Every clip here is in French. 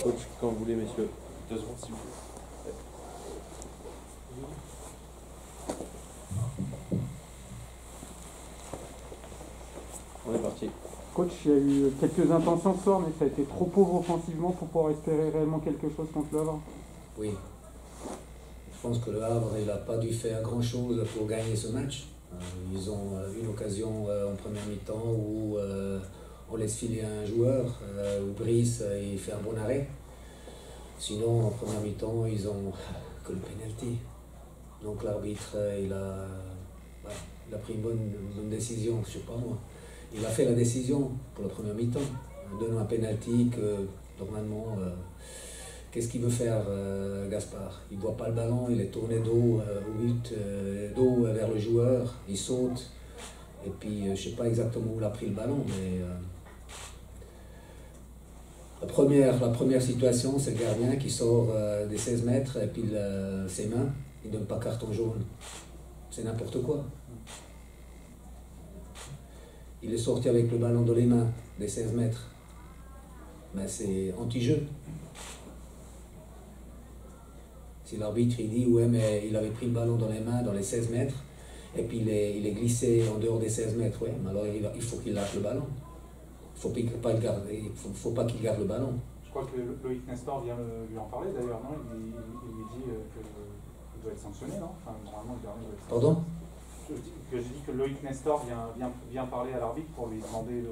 Coach, quand vous voulez, messieurs. 2 secondes, s'il vous plaît. On est parti. Coach, il y a eu quelques intentions ce soir, mais ça a été trop pauvre offensivement pour pouvoir espérer réellement quelque chose contre le Havre. Oui. Je pense que le Havre, il n'a pas dû faire grand-chose pour gagner ce match. Ils ont eu l'occasion en première mi-temps où on laisse filer un joueur, où Brice il fait un bon arrêt. Sinon, en première mi-temps, ils ont que le penalty. Donc l'arbitre, il a pris une bonne décision, je ne sais pas moi. Il a fait la décision pour la première mi-temps, en donnant un penalty que normalement, qu'est-ce qu'il veut faire Gaspard? Il ne voit pas le ballon, il est tourné dos au but, dos vers le joueur, il saute. Et puis je ne sais pas exactement où il a pris le ballon, mais la première situation, c'est le gardien qui sort des 16 mètres et puis ses mains, il ne donne pas carton jaune. C'est n'importe quoi. Il est sorti avec le ballon dans les mains, des 16 mètres. Mais c'est anti-jeu. Si l'arbitre il dit ouais mais il avait pris le ballon dans les mains, dans les 16 mètres, et puis il est glissé en dehors des 16 mètres, ouais, mais alors il faut qu'il lâche le ballon. Il ne faut pas qu'il garde le ballon. Je crois que Loïc Nestor vient lui en parler d'ailleurs, non? Il lui dit qu'il doit être sanctionné, non? Enfin, normalement, il doit être sanctionné. Pardon? Je dis que Loïc Nestor vient parler à l'arbitre pour lui demander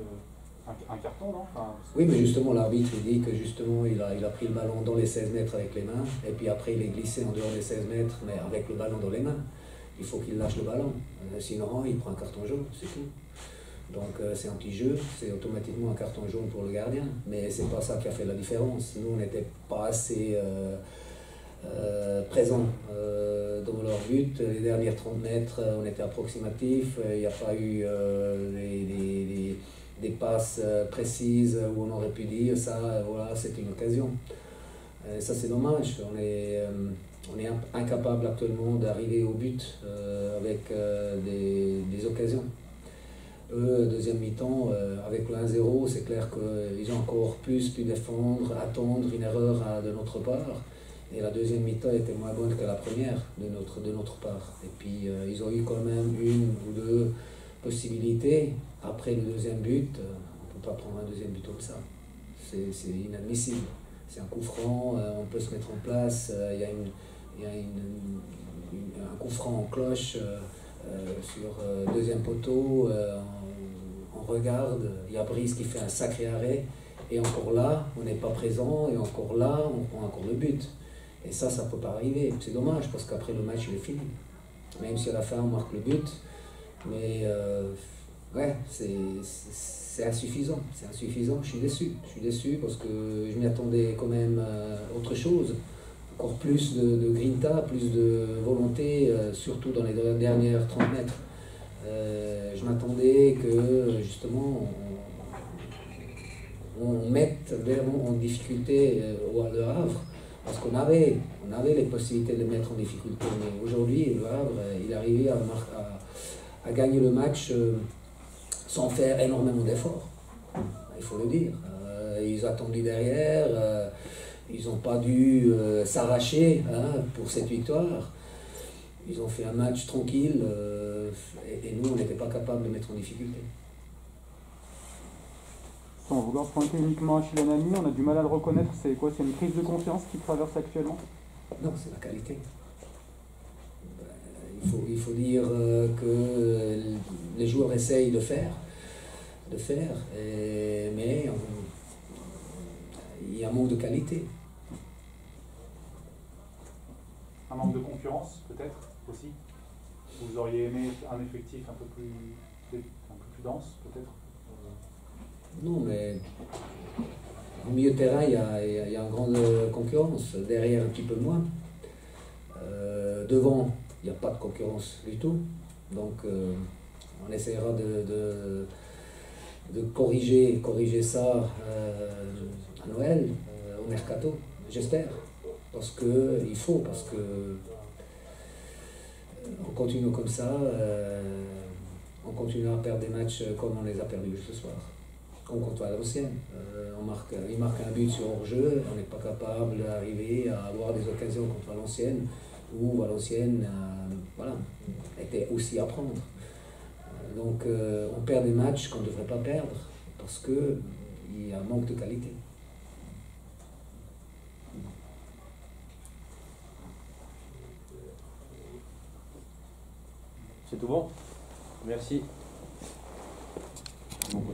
un carton, non? Enfin, oui, mais justement, l'arbitre il dit que justement il a pris le ballon dans les 16 mètres avec les mains, et puis après il est glissé en dehors des 16 mètres, mais avec le ballon dans les mains. Il faut qu'il lâche le ballon. Sinon, il prend un carton jaune, c'est tout. Donc c'est anti-jeu, c'est automatiquement un carton jaune pour le gardien. Mais c'est pas ça qui a fait la différence. Nous, on n'était pas assez présents dans leur but. Les dernières 30 mètres, on était approximatifs. Il n'y a pas eu des passes précises où on aurait pu dire ça, voilà, c'est une occasion. Ça, c'est dommage. On est incapable actuellement d'arriver au but avec des occasions. Eux, deuxième mi-temps, avec le 1-0, c'est clair qu'ils ont encore plus pu défendre, attendre une erreur de notre part. Et la deuxième mi-temps était moins bonne que la première de notre part. Et puis, ils ont eu quand même une ou deux possibilités. Après le deuxième but, on ne peut pas prendre un deuxième but comme ça. C'est inadmissible. C'est un coup franc, on peut se mettre en place. Il y a un coup franc en cloche sur deuxième poteau. On regarde, il y a Brice qui fait un sacré arrêt. Et encore là, on n'est pas présent. Et encore là, on prend encore le but. Et ça ne peut pas arriver. C'est dommage parce qu'après le match, il est fini. Même si à la fin, on marque le but. Mais ouais, c'est insuffisant. C'est insuffisant. Je suis déçu. Je suis déçu parce que je m'y attendais quand même autre chose. Encore plus de grinta, plus de volonté, surtout dans les dernières 30 mètres. Je m'attendais que justement on mette vraiment en difficulté le Havre, parce qu'on avait les possibilités de le mettre en difficulté. Mais aujourd'hui, le Havre, il est arrivé à gagner le match sans faire énormément d'efforts. Il faut le dire. Ils ont attendu derrière. Ils n'ont pas dû s'arracher pour cette victoire. Ils ont fait un match tranquille et nous, on n'était pas capable de mettre en difficulté. Sans vouloir pointer uniquement à Chilanami, on a du mal à le reconnaître. C'est quoi? C'est une crise de confiance qui traverse actuellement? Non, c'est la qualité. Il faut dire que les joueurs essayent de faire, mais il y a un manque de qualité. Un manque de concurrence, peut-être, aussi? Vous auriez aimé un effectif un peu plus dense, peut-être? Non, mais au milieu de terrain, il y a une grande concurrence. Derrière, un petit peu moins. Devant, il n'y a pas de concurrence du tout. Donc, on essaiera de corriger ça à Noël, au mercato, j'espère. Parce qu'il faut, parce que on continue comme ça, on continue à perdre des matchs comme on les a perdus ce soir. contre Valenciennes. Il marque un but sur hors-jeu, on n'est pas capable d'arriver à avoir des occasions contre Valenciennes, où Valenciennes voilà, était aussi à prendre. Donc on perd des matchs qu'on ne devrait pas perdre, parce qu'il y a un manque de qualité. C'est tout bon? Merci.